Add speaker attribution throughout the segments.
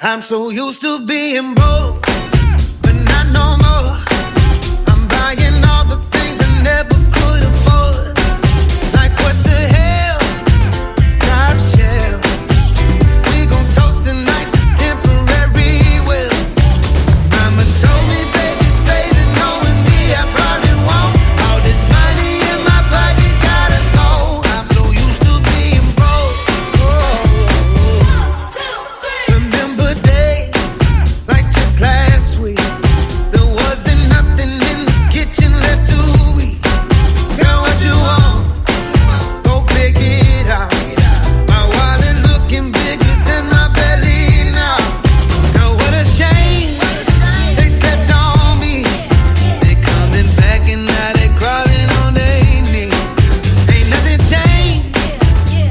Speaker 1: I'm so used to being broke, but not no more. I'm buying all the things I never could afford. Like what the hell? Top shelf. We gon' toast tonight to temporary will. Mama told me, baby, save it, knowing me, I probably won't. All this money in my pocket gotta go. I'm so used to being broke. Remember days like just last week. There wasn't nothing in the kitchen left to eat. Girl, what you want? Go pick it out. My wallet looking bigger than my belly now. Girl, what a shame. They slept on me. They coming back and now they crawling on their knees. Ain't nothing changed.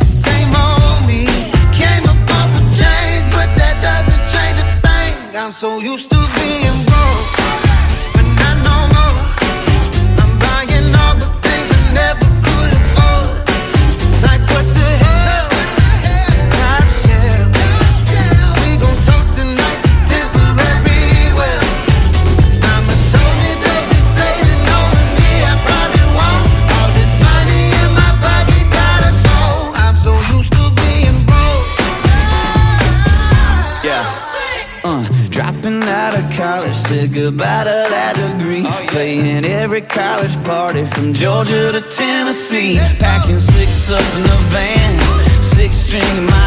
Speaker 1: Same old me. Came up on some change, but that doesn't change a thing. I'm so used to being broke, but not no more. I'm buying all the things I never could afford. Like what the hell? Top shelf. We gon' toast tonight to temporary will. Mama told me, baby, save it, knowing me, I probably won't. All this money in my pocket gotta go. I'm so used to being broke.
Speaker 2: Yeah. Dropping out of college, said goodbye to that degree. Playing every college party from Georgia to Tennessee. Packing six up in the van, six string in my